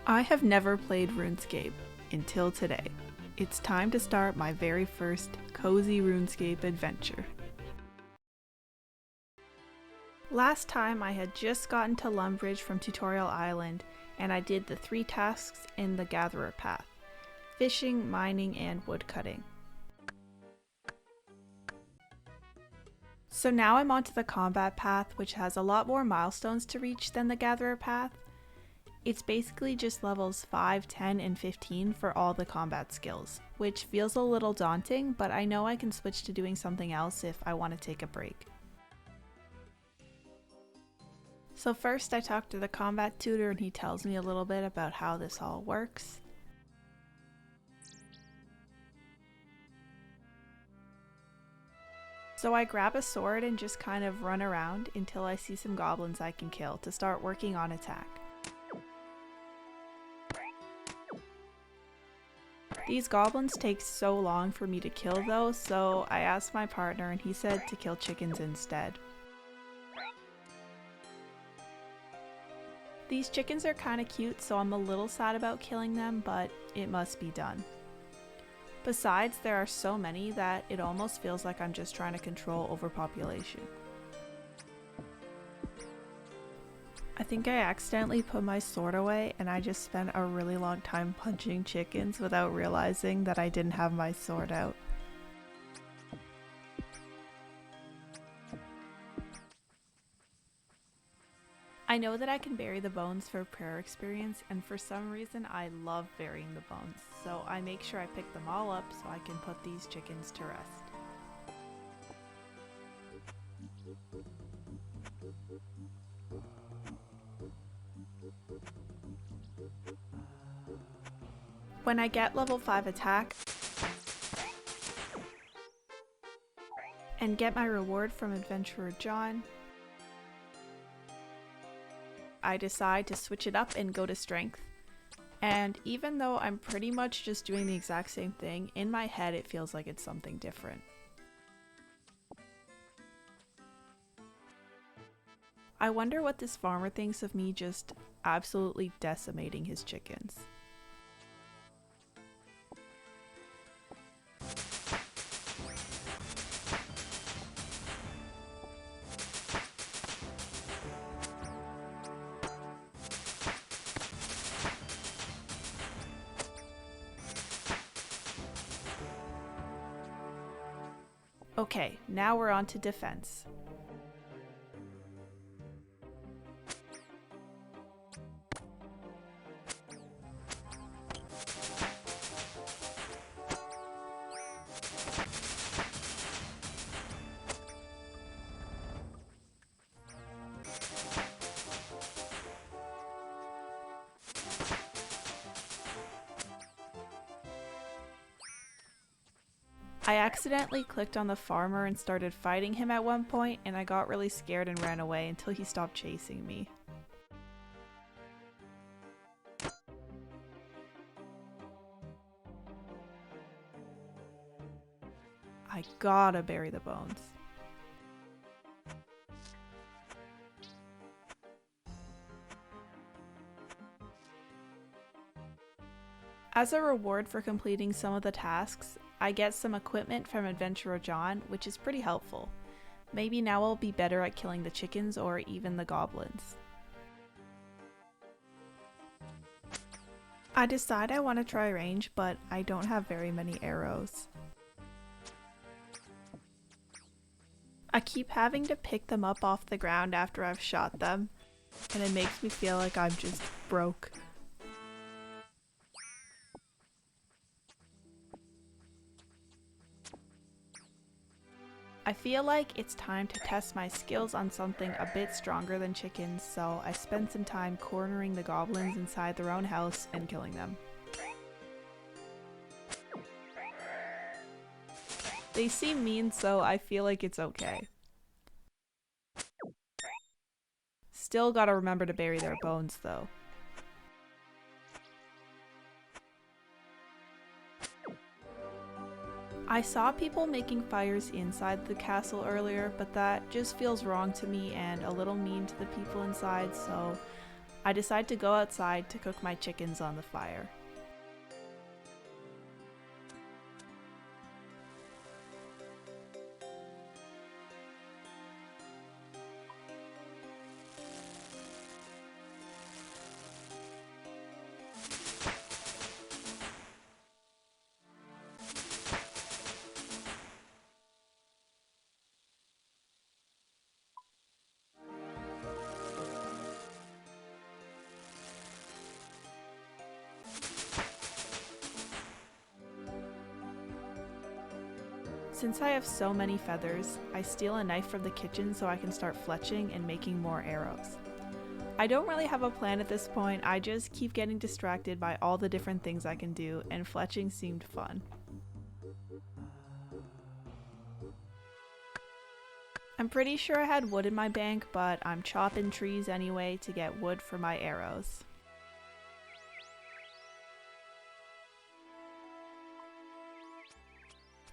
I have never played RuneScape until today. It's time to start my very first cozy RuneScape adventure. Last time I had just gotten to Lumbridge from Tutorial Island and I did the 3 tasks in the Gatherer path: fishing, mining, and woodcutting. So now I'm onto the combat path, which has a lot more milestones to reach than the Gatherer path. It's basically just levels 5, 10, and 15 for all the combat skills, which feels a little daunting, but I know I can switch to doing something else if I want to take a break. So first I talk to the combat tutor and he tells me a little bit about how this all works. So I grab a sword and just kind of run around until I see some goblins I can kill to start working on attack. These goblins take so long for me to kill though, so I asked my partner and he said to kill chickens instead. These chickens are kinda cute, so I'm a little sad about killing them, but it must be done. Besides, there are so many that it almost feels like I'm just trying to control overpopulation. I think I accidentally put my sword away and I just spent a really long time punching chickens without realizing that I didn't have my sword out. I know that I can bury the bones for prayer experience, and for some reason I love burying the bones, so I make sure I pick them all up so I can put these chickens to rest. When I get level 5 attack and get my reward from Adventurer John, I decide to switch it up and go to strength. And even though I'm pretty much just doing the exact same thing, in my head it feels like it's something different. I wonder what this farmer thinks of me just absolutely decimating his chickens. Okay, now we're on to defense. I accidentally clicked on the farmer and started fighting him at one point, and I got really scared and ran away until he stopped chasing me. I gotta bury the bones. As a reward for completing some of the tasks, I get some equipment from Adventurer John, which is pretty helpful. Maybe now I'll be better at killing the chickens or even the goblins. I decide I want to try range, but I don't have very many arrows. I keep having to pick them up off the ground after I've shot them, and it makes me feel like I'm just broke. I feel like it's time to test my skills on something a bit stronger than chickens, so I spend some time cornering the goblins inside their own house and killing them. They seem mean, so I feel like it's okay. Still gotta remember to bury their bones though. I saw people making fires inside the castle earlier, but that just feels wrong to me and a little mean to the people inside, so I decide to go outside to cook my chickens on the fire. Since I have so many feathers, I steal a knife from the kitchen so I can start fletching and making more arrows. I don't really have a plan at this point, I just keep getting distracted by all the different things I can do, and fletching seemed fun. I'm pretty sure I had wood in my bank, but I'm chopping trees anyway to get wood for my arrows.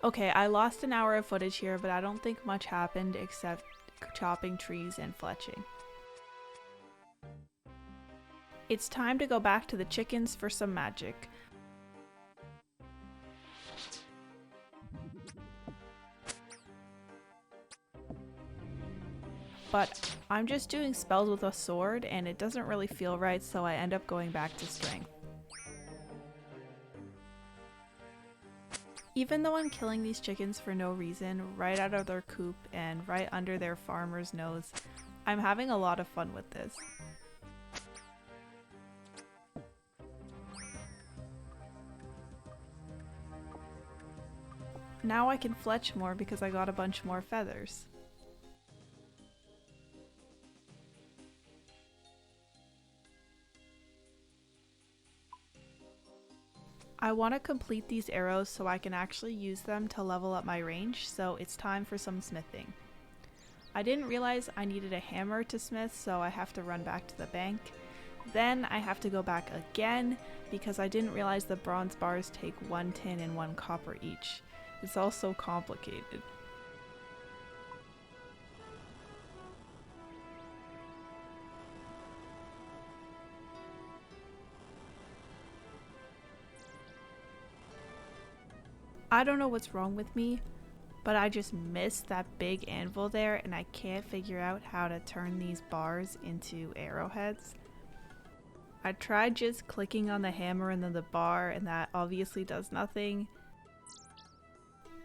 Okay, I lost an hour of footage here, but I don't think much happened except chopping trees and fletching. It's time to go back to the chickens for some magic. But I'm just doing spells with a sword and it doesn't really feel right, so I end up going back to strength. Even though I'm killing these chickens for no reason, right out of their coop and right under their farmer's nose, I'm having a lot of fun with this. Now I can fletch more because I got a bunch more feathers. I want to complete these arrows so I can actually use them to level up my range, so it's time for some smithing. I didn't realize I needed a hammer to smith, so I have to run back to the bank. Then I have to go back again because I didn't realize the bronze bars take 1 tin and 1 copper each. It's all so complicated. I don't know what's wrong with me, but I just missed that big anvil there and I can't figure out how to turn these bars into arrowheads. I tried just clicking on the hammer and then the bar, and that obviously does nothing.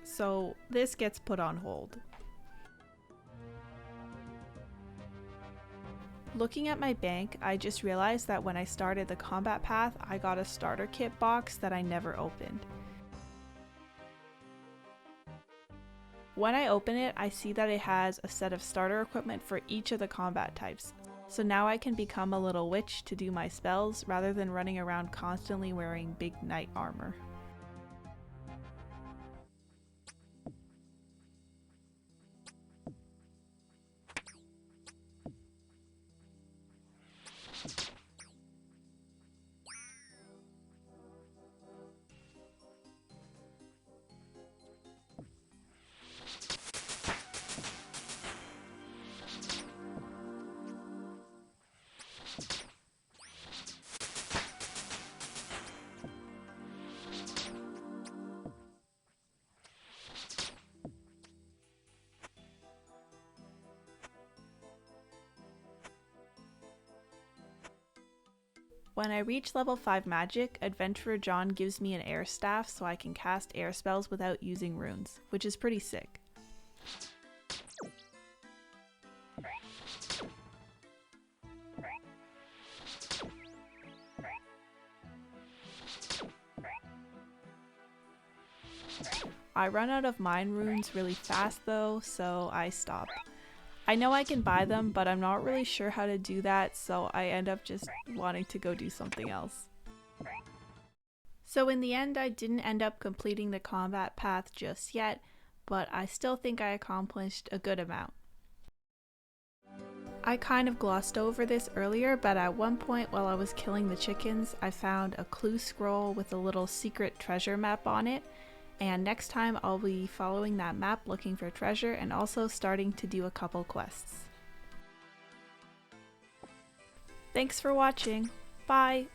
So this gets put on hold. Looking at my bank, I just realized that when I started the combat path, I got a starter kit box that I never opened. When I open it, I see that it has a set of starter equipment for each of the combat types. So now I can become a little witch to do my spells rather than running around constantly wearing big knight armor. When I reach level 5 magic, Adventurer John gives me an air staff so I can cast air spells without using runes, which is pretty sick. I run out of mine runes really fast though, so I stop. I know I can buy them, but I'm not really sure how to do that, so I end up just wanting to go do something else. So in the end, I didn't end up completing the combat path just yet, but I still think I accomplished a good amount. I kind of glossed over this earlier, but at one point while I was killing the chickens, I found a clue scroll with a little secret treasure map on it. And next time I'll be following that map looking for treasure and also starting to do a couple quests. Thanks for watching. Bye!